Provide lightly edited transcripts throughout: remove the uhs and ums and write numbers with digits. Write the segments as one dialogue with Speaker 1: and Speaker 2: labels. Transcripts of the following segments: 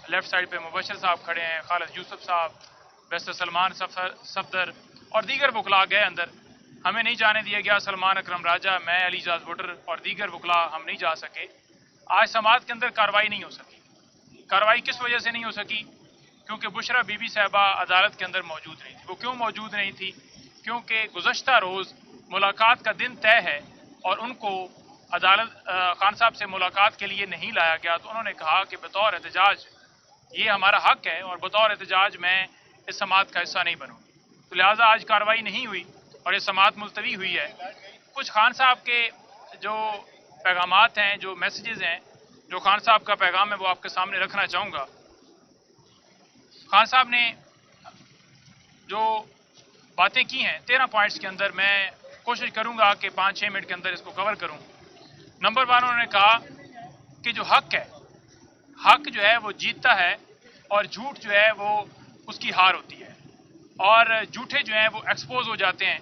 Speaker 1: Left side پہ مبشر صاحب کھڑے ہیں، خالد یوسف صاحب، بیرسٹر سلمان صفدر اور دیگر وکلاء گئے اندر. ہمیں نہیں جانے دیا گیا. سلمان اکرم راجہ، میں، علی اعجاز بٹر اور دیگر وکلاء ہم نہیں جا سکے. آج سماعت کے اندر کارروائی نہیں ہو سکی. کارروائی کس وجہ سے نہیں ہو سکی؟ کیونکہ بشرا بی بی صاحبہ عدالت کے اندر موجود نہیں تھی. وہ کیوں موجود نہیں تھی؟ کیونکہ گزشتہ روز ملاقات کا دن طے ہے اور ان کو عدالت خان صاحب سے ملاقات کے لیے نہیں لایا گیا. تو انہوں نے کہا کہ بطور احتجاج یہ ہمارا حق ہے اور بطور احتجاج میں اس سماعت کا حصہ نہیں بنوں. تو لہٰذا آج کارروائی نہیں ہوئی اور یہ سماعت ملتوی ہوئی ہے. کچھ خان صاحب کے جو پیغامات ہیں، جو میسیجز ہیں، جو خان صاحب کا پیغام ہے وہ آپ کے سامنے رکھنا چاہوں گا. خان صاحب نے جو باتیں کی ہیں 13 پوائنٹس کے اندر، میں کوشش کروں گا کہ 5-6 منٹ کے اندر اس کو کور کروں. نمبر 1 انہوں نے کہا کہ جو حق ہے، حق جو ہے وہ جیتتا ہے اور جھوٹ جو ہے وہ اس کی ہار ہوتی ہے اور جھوٹے جو ہیں وہ ایکسپوز ہو جاتے ہیں.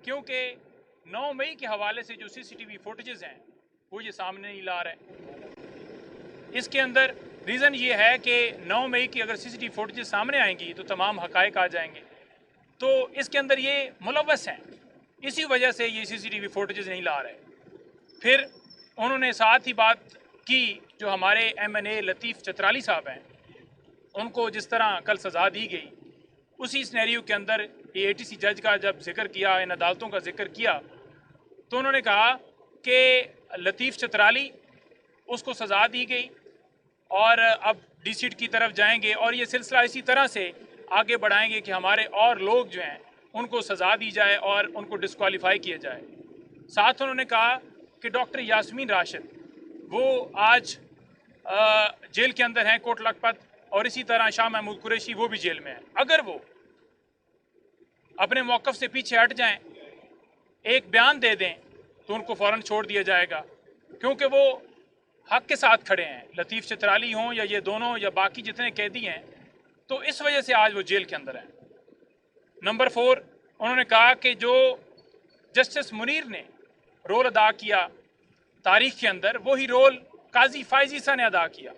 Speaker 1: کیونکہ 9 مئی کے حوالے سے جو CCTV فوٹیجز ہیں وہ یہ سامنے نہیں لا رہے. اس کے اندر ریزن یہ ہے کہ 9 مئی کی اگر CCTV فوٹیجز سامنے آئیں گی تو تمام حقائق آ جائیں گے. تو اس کے اندر یہ ملوث ہیں، اسی وجہ سے یہ CCTV فوٹیجز نہیں لا رہے. پھر انہوں نے ساتھ ہی بات کی جو ہمارے MNA لطیف چترالی صاحب ہیں، ان کو جس طرح کل سزا دی گئی، اسی سینیریو کے اندر یہ ATC جج کا جب ذکر کیا، ان عدالتوں کا ذکر کیا، تو انہوں نے کہا کہ لطیف چترالی اس کو سزا دی گئی اور اب DCT کی طرف جائیں گے اور یہ سلسلہ اسی طرح سے آگے بڑھائیں گے کہ ہمارے اور لوگ جو ہیں ان کو سزا دی جائے اور ان کو ڈسکوالیفائی کیا جائے. ساتھ انہوں نے کہا کہ ڈاکٹر یاسمین راشد وہ آج جیل کے اندر ہیں کوٹ لکھپت، اور اسی طرح شاہ محمود قریشی وہ بھی جیل میں ہیں. اگر وہ اپنے موقف سے پیچھے ہٹ جائیں، ایک بیان دے دیں تو ان کو فوراً چھوڑ دیا جائے گا، کیونکہ وہ حق کے ساتھ کھڑے ہیں. لطیف چترالی ہوں یا یہ دونوں یا باقی جتنے قیدی ہیں، تو اس وجہ سے آج وہ جیل کے اندر ہیں. نمبر 4 انہوں نے کہا کہ جو جسٹس منیر نے رول ادا کیا تاریخ کے اندر، وہی رول قاضی فائز عیسیٰ نے ادا کیا.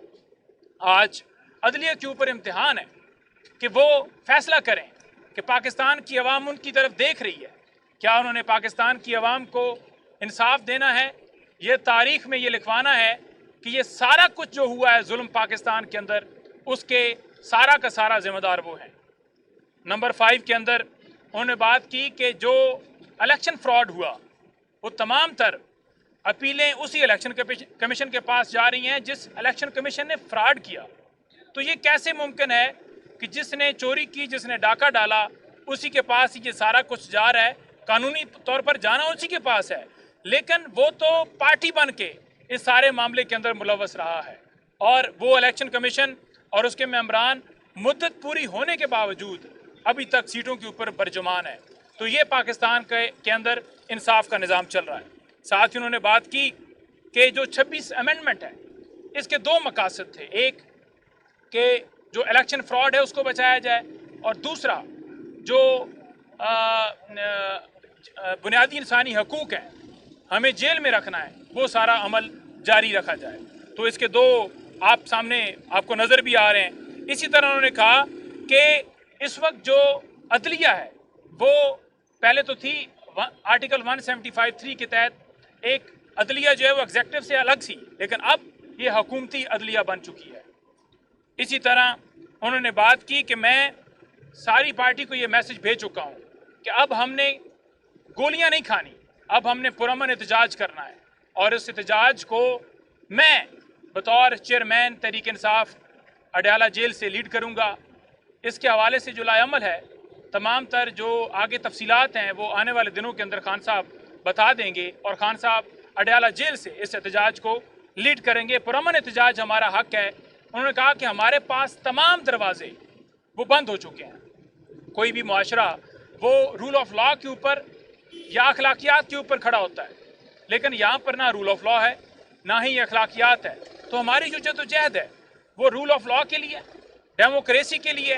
Speaker 1: آج عدلیہ کے اوپر امتحان ہے کہ وہ فیصلہ کریں کہ پاکستان کی عوام ان کی طرف دیکھ رہی ہے. کیا انہوں نے پاکستان کی عوام کو انصاف دینا ہے؟ یہ تاریخ میں یہ لکھوانا ہے کہ یہ سارا کچھ جو ہوا ہے ظلم پاکستان کے اندر، اس کے سارا کا سارا ذمہ دار وہ ہیں. نمبر 5 کے اندر انہوں نے بات کی کہ جو الیکشن فراڈ ہوا وہ تمام تر اپیلیں اسی الیکشن کمیشن کے پاس جا رہی ہیں جس الیکشن کمیشن نے فراڈ کیا. تو یہ کیسے ممکن ہے کہ جس نے چوری کی، جس نے ڈاکہ ڈالا، اسی کے پاس یہ سارا کچھ جا رہا ہے؟ قانونی طور پر جانا اسی کے پاس ہے، لیکن وہ تو پارٹی بن کے اس سارے معاملے کے اندر ملوث رہا ہے، اور وہ الیکشن کمیشن اور اس کے ممبران مدت پوری ہونے کے باوجود ابھی تک سیٹوں کے اوپر برجمان ہے. تو یہ پاکستان کے اندر انصاف کا نظام چل رہا ہے. ساتھ ہی انہوں نے بات کی کہ جو 26 امینڈمنٹ ہے اس کے 2 مقاصد تھے. ایک کہ جو الیکشن فراڈ ہے اس کو بچایا جائے، اور دوسرا جو بنیادی انسانی حقوق ہیں ہمیں جیل میں رکھنا ہے، وہ سارا عمل جاری رکھا جائے. تو اس کے 2 آپ سامنے آپ کو نظر بھی آ رہے ہیں. اسی طرح انہوں نے کہا کہ اس وقت جو عدلیہ ہے وہ پہلے تو تھی آرٹیکل 175(3) کے تحت ایک عدلیہ جو ہے وہ ایگزیکٹو سے الگ سی، لیکن اب یہ حکومتی عدلیہ بن چکی ہے. اسی طرح انہوں نے بات کی کہ میں ساری پارٹی کو یہ میسج بھیج چکا ہوں کہ اب ہم نے گولیاں نہیں کھانی، اب ہم نے پرامن احتجاج کرنا ہے، اور اس احتجاج کو میں بطور چیئرمین تحریک انصاف اڈیالہ جیل سے لیڈ کروں گا. اس کے حوالے سے جو لائے عمل ہے، تمام تر جو آگے تفصیلات ہیں وہ آنے والے دنوں کے اندر خان صاحب بتا دیں گے، اور خان صاحب اڈیالہ جیل سے اس احتجاج کو لیڈ کریں گے. پرامن احتجاج ہمارا حق ہے. انہوں نے کہا کہ ہمارے پاس تمام دروازے وہ بند ہو چکے ہیں. کوئی بھی معاشرہ وہ رول آف لا کے اوپر یا اخلاقیات کے اوپر کھڑا ہوتا ہے، لیکن یہاں پر نہ رول آف لا ہے نہ ہی اخلاقیات ہے. تو ہماری جو جدوجہد ہے وہ رول آف لا کے لیے، ڈیموکریسی کے لیے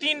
Speaker 1: 3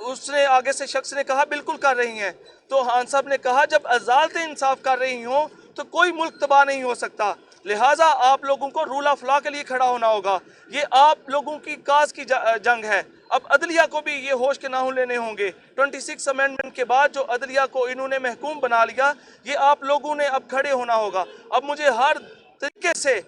Speaker 2: اس نے آگے سے شخص نے کہا بالکل کر رہی ہیں. تو خان صاحب نے کہا جب عدالتیں انصاف کر رہی ہوں تو کوئی ملک تباہ نہیں ہو سکتا, لہٰذا آپ لوگوں کو رول آف لا کے لیے کھڑا ہونا ہوگا. یہ آپ لوگوں کی کاز کی جنگ ہے. اب عدلیہ کو بھی یہ ہوش کے ناخن لینے ہوں گے. 26 امینڈمنٹ کے بعد جو عدلیہ کو انہوں نے محکوم بنا لیا, یہ آپ لوگوں نے اب کھڑے ہونا ہوگا. اب مجھے ہر طریقے سے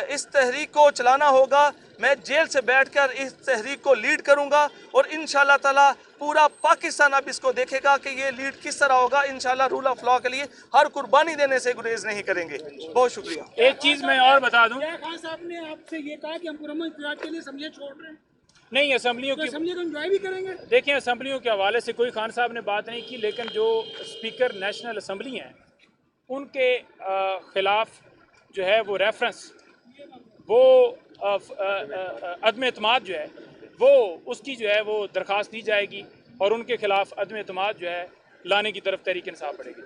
Speaker 2: اس تحریک کو چلانا ہوگا. میں جیل سے بیٹھ کر اس تحریک کو لیڈ کروں گا, اور انشاءاللہ تعالی پورا پاکستان اب اس کو دیکھے گا کہ یہ لیڈ کس طرح ہوگا. انشاءاللہ رول آف لا کے لیے ہر قربانی دینے سے گریز نہیں کریں گے. بہت شکریہ.
Speaker 1: ایک چیز میں اور بتا دوں,
Speaker 3: خان صاحب نے آپ سے یہ کہا کہ ہم پرامن احتجاج کے لیے اسمبلیاں چھوڑ رہے ہیں,
Speaker 1: نہیں اسمبلیوں
Speaker 3: تو
Speaker 1: کی
Speaker 3: اسمبلی کو انجوائے بھی کریں گے.
Speaker 1: دیکھیں اسمبلیوں کے حوالے سے کوئی خان صاحب نے بات نہیں کی, لیکن جو اسپیکر نیشنل اسمبلی ہیں ان کے خلاف جو ہے وہ ریفرنس, وہ عدم اعتماد جو ہے وہ اس کی جو ہے وہ درخواست دی جائے گی, اور ان کے خلاف عدم اعتماد جو ہے لانے کی طرف تحریک انصاف بڑھے گی.